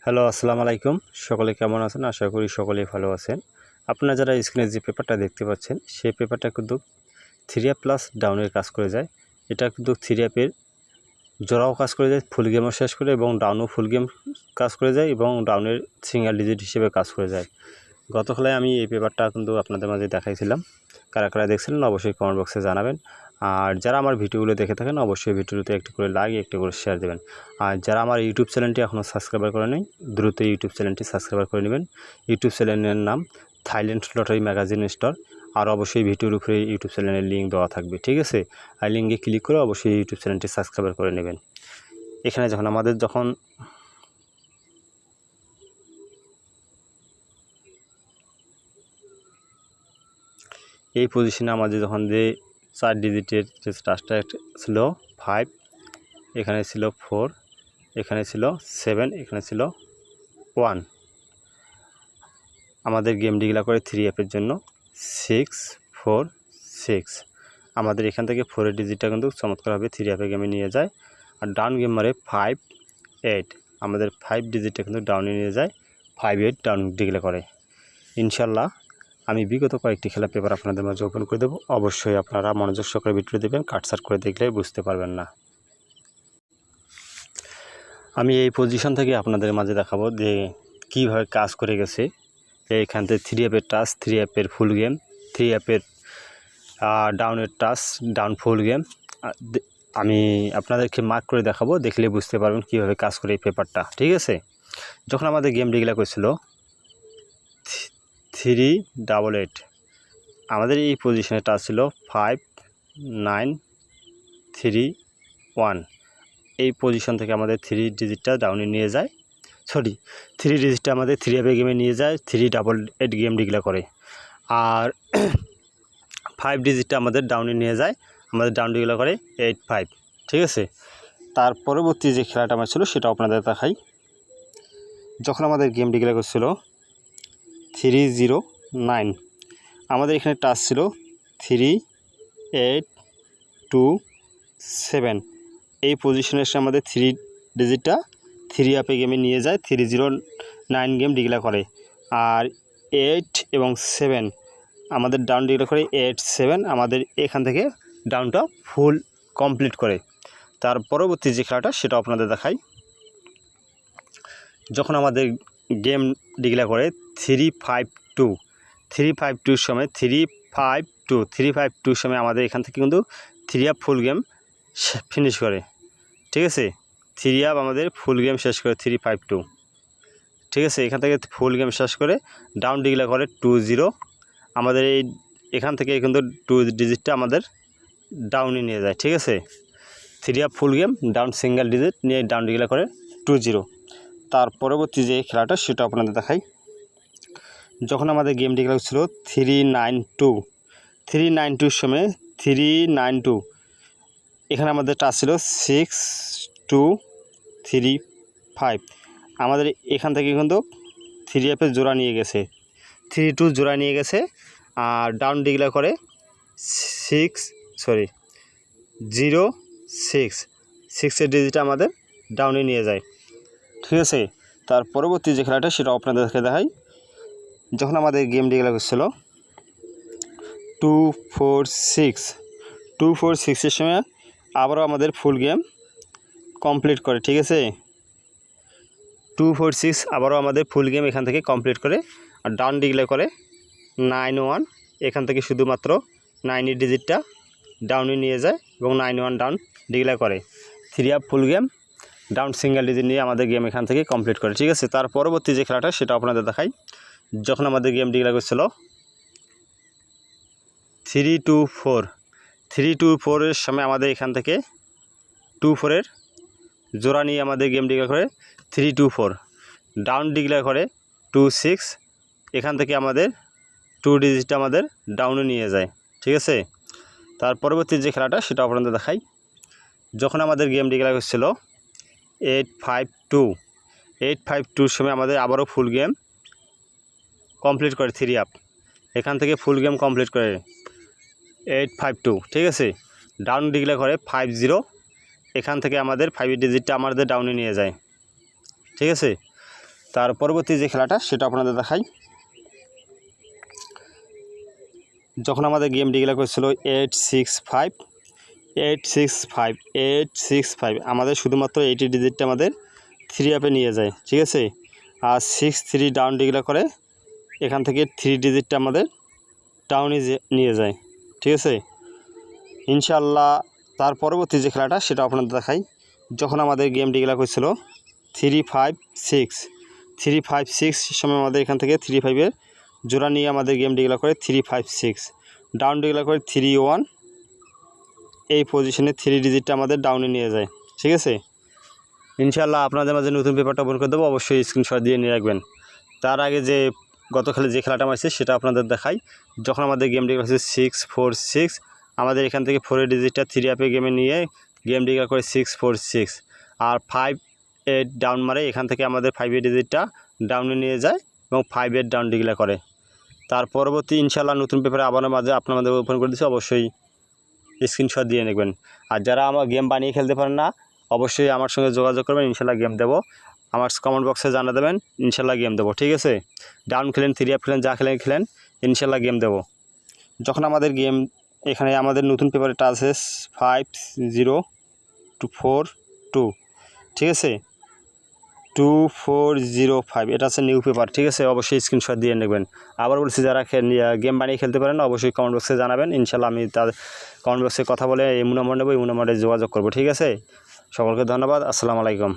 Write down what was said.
Hello, আসসালামু আলাইকুম। সকলে কেমন আছেন? আশা করি সকলেই ভালো আছেন। আপনারা যারা স্ক্রিনে যে পেপারটা দেখতে পাচ্ছেন, সেই পেপারটা কিন্তু 3 প্লাস ডাউনের কাজ করে যায়। এটা কিন্তু 3 এর জোড়াও কাজ করে যায়, ফুল গেমও শেষ করে, এবং ডাউনও ফুল গেম কাজ করে যায়, এবং ডাউনের সিঙ্গেল ডিজিট হিসেবে কাজ করে যায়। গতকালে আমি এই পেপারটা কিন্তু আপনাদের মাঝে দেখাইছিলাম। কারা কারা দেখছিলেন অবশ্যই কমেন্ট বক্সে জানাবেন। আর যারা আমার ভিডিওগুলো দেখে থাকেন অবশ্যই ভিডিওতে একটু করে লাইক, একটু করে শেয়ার দেবেন। আর যারা আমার ইউটিউব চ্যানেলটি এখনও সাবস্ক্রাইব করে নেই, দ্রুত ইউটিউব চ্যানেলটি সাবস্ক্রাইব করে নেবেন। ইউটিউব চ্যানেলের নাম থাইল্যান্ড লটারি ম্যাগাজিন স্টোর। আর অবশ্যই ভিডিওর উপরে ইউটিউব চ্যানেলের লিঙ্ক দেওয়া থাকবে, ঠিক আছে? আর লিঙ্কে ক্লিক করে অবশ্যই ইউটিউব চ্যানেলটি সাবস্ক্রাইব করে নেবেন। এখানে যখন এই পজিশনে আমাদের যখন যে 4 ডিজিটের যে টাচটা ছিল 5, এখানে ছিল 4, এখানে ছিল 7, এখানে ছিল 1। আমাদের গেম ডিক্লেয়ার করে 3 অ্যাপের জন্য 6, 4, 6। আমাদের এখান থেকে 4 ডিজিটটা কিন্তু চমৎকারভাবে 3 অ্যাপে গেমে নিয়ে যায়। আর ডাউন গেম মারে 5, 8। আমাদের 5 ডিজিটটা কিন্তু ডাউনে নিয়ে যায়, 5, 8 ডাউন ডিক্লেয়ার করে। ইনশাল্লাহ আমি বিগত কয়েকটি খেলা পেপার আপনাদের মাঝে ওপেন করে দেবো। অবশ্যই আপনারা মনোযোগ সহকারে ভিডিও দেবেন, কাটসাট করে দেখলে বুঝতে পারবেন না। আমি এই পজিশন থেকে আপনাদের মাঝে দেখাবো যে কীভাবে কাজ করে গেছে। এইখান থেকে 3 অ্যাপের টাচ, 3 অ্যাপের ফুল গেম, 3 অ্যাপের ডাউনের টাচ, ডাউন ফুল গেম। আমি আপনাদেরকে মার্ক করে দেখাবো, দেখলে বুঝতে পারবেন কীভাবে কাজ করে এই পেপারটা, ঠিক আছে? যখন আমাদের গেম ডিক্লেয়ার করেছিল 388, আমাদের এই পজিশনে টাচ ছিল 5, 9, 3, 1। এই পজিশন থেকে আমাদের 3 ডিজিটটা ডাউনে নিয়ে যায়, 3 ডিজিটটা আমাদের 3 অ্যাপে গেমে নিয়ে যায়, 388 গেম ডিক্লেয়ার করে। আর 5 ডিজিটটা আমাদের ডাউনে নিয়ে যায়, আমাদের ডাউন ডিক্লেয়ার করে 85, ঠিক আছে? তার পরবর্তী যে খেলাটা আমার ছিল সেটা আপনাদের দেখাই। যখন আমাদের গেম ডিক্লেয়ার করছিল 309, আমাদের এখানে টাচ ছিল 3, 8, 2, 7। এই পজিশনে এসে আমাদের 3 ডিজিটটা 3 অ্যাপে গেমে নিয়ে যায়, 309 গেম ডিক্লেয়ার করে। আর 8 এবং 7 আমাদের ডাউন ডিক্লেয়ার করে 8, 7। আমাদের এখান থেকে ডাউনটা ফুল কমপ্লিট করে। তার পরবর্তী যে খেলাটা সেটা আপনাদের দেখাই। যখন আমাদের গেম ডিক্লেয়ার করে 352, 352 সময় 352 সময় আমাদের এখান থেকে কিন্তু 3 অ্যাপ ফুল গেম ফিনিশ করে, ঠিক আছে? 3 অ্যাপ আমাদের ফুল গেম শেষ করে 352, ঠিক আছে? এখান থেকে ফুল গেম শেষ করে ডাউন ডিক্লেয়ার করে 20। আমাদের এখান থেকে কিন্তু 2 ডিজিটটা আমাদের ডাউনে নিয়ে যায়, ঠিক আছে? 3 অ্যাপ ফুল গেম ডাউন সিঙ্গেল ডিজিট নিয়ে ডাউন ডিক্লেয়ার করে 20। তার পরবর্তী যে খেলাটা সেটা আপনাদের দেখাই। যখন আমাদের গেম ডিক্লেয়ার ছিল 392 সময় 392, এখানে আমাদের টাচ ছিল 6, 2, 3, 5। আমাদের এখান থেকে কিন্তু 3 অ্যাপের জোড়া নিয়ে গেছে, 3-2 জোড়া নিয়ে গেছে। আর ডাউন ডিক্লেয়ার করে 06 ডিজিটটা আমাদের ডাউনে নিয়ে যায়, ঠিক আছে? তার পরবর্তী যে খেলাটা সেটা আপনাদেরকে দেখাই। যখন আমাদের গেম ডিক্লেয়ার করছিল 246 সময় আবারও আমাদের ফুল গেম কমপ্লিট করে, ঠিক আছে? 246 আবারও আমাদের ফুল গেম এখান থেকে কমপ্লিট করে। আর ডাউন ডিক্লেয়ার করে 91, এখান থেকে শুধুমাত্র 9 ডিজিটটা ডাউনে নিয়ে যায় এবং 91 ডাউন ডিক্লেয়ার করে। 3 অ্যাপ ফুল গেম ডাউন সিঙ্গেল ডিজিট নিয়ে আমাদের গেম এখান থেকে কমপ্লিট করে, ঠিক আছে? তার পরবর্তী যে খেলাটা সেটা আপনাদের দেখাই। যখন আমাদের গেম ডিক্লেয়ার করছিল 324 এর সময় আমাদের এখান থেকে 24 জোড়া নিয়ে আমাদের গেম ডিক্লেয়ার করে 324, ডাউন ডিক্লেয়ার করে 26। এখান থেকে আমাদের 2 ডিজিটটা আমাদের ডাউনে নিয়ে যায়, ঠিক আছে? তার পরবর্তী যে খেলাটা সেটা আপনাদের দেখাই। যখন আমাদের গেম ডিক্লেয়ার করছিল 852 সময় আমাদের আবারও ফুল গেম কমপ্লিট করে 3 অ্যাপ, এখান থেকে ফুল গেম কমপ্লিট করে 852, ঠিক আছে? ডাউন ডিক্লেয়ার করে 50, এখান থেকে আমাদের 5 ডিজিটটা আমাদের ডাউনে নিয়ে যায়, ঠিক আছে? তার পরবর্তী যে খেলাটা সেটা আপনাদের দেখাই। যখন আমাদের গেম ডিক্লেয়ার করেছিল 865 আমাদের শুধুমাত্র 80 ডিজিটটা আমাদের 3 আপে নিয়ে যায়, ঠিক আছে। আর 63 ডাউন ডিক্লেয়ার করে এখান থেকে 3 ডিজিটটা আমাদের ডাউনে নিয়ে যায়, ঠিক আছে ইনশাআল্লাহ। তার পরবর্তী যে খেলাটা সেটা আপনাদের দেখাই। যখন আমাদের গেম ডিক্লেয়ার করেছিল 356 সময় আমাদের এখান থেকে 35-এর জোড়া নিয়ে আমাদের গেম ডিক্লেয়ার করে 356 ডাউন ডিক্লেয়ার করে 31, এই পজিশনে 3 ডিজিটটা আমাদের ডাউনে নিয়ে যায়, ঠিক আছে ইনশাআল্লাহ। আপনাদের মাঝে নতুন পেপারটা ওপেন করে দেবো, অবশ্যই স্ক্রিনশট দিয়ে নিয়ে রাখবেন। তার আগে যে গত খেলে যে খেলাটা মারছে সেটা আপনাদের দেখাই। যখন আমাদের গেম ডিক্লেয়ার হচ্ছে 646 আমাদের এখান থেকে 4 ডিজিটটা 3 আপে গেমে নিয়ে গেম ডিক্লেয়ার করে 646 আর 58 ডাউন মারে এখান থেকে আমাদের 5 ডিজিটটা ডাউনে নিয়ে যায় এবং 58 ডাউন ডিক্লেয়ার করে। তার পরবর্তী ইনশাআল্লাহ নতুন পেপারে আবার মাঝে আপনাদের ওপেন করে দিচ্ছি, অবশ্যই স্ক্রিনশট দিয়ে নেবেন। আর যারা আমার গেম বানিয়ে খেলতে পারেন না অবশ্যই আমার সঙ্গে যোগাযোগ করবেন, ইনশাআল্লাহ গেম দেবো। আমার কমেন্ট বক্সে জানা দেবেন, ইনশাআল্লাহ গেম দেবো, ঠিক আছে। ডাউন খেলেন 3 আপ খেলেন যা খেলেন ইনশাআল্লাহ গেম দেবো। যখন আমাদের গেম এখানে আমাদের নতুন পেপারটা আছে 50242, ঠিক আছে 2405, এটা আছে নিউ পেপার, ঠিক আছে অবশ্যই স্ক্রিনশট দিয়ে নেবেন। আবার বলছি যারা গেম বানিয়ে খেলতে পারেন অবশ্যই কমেন্ট বক্সে জানাবেন, ইনশাআল্লাহ আমি তার কমেন্ট বক্সে কথা বলে এই নম্বর নেবো, এই নম্বরে যোগাযোগ করবো, ঠিক আছে। সকলকে ধন্যবাদ, আসসালামু আলাইকুম।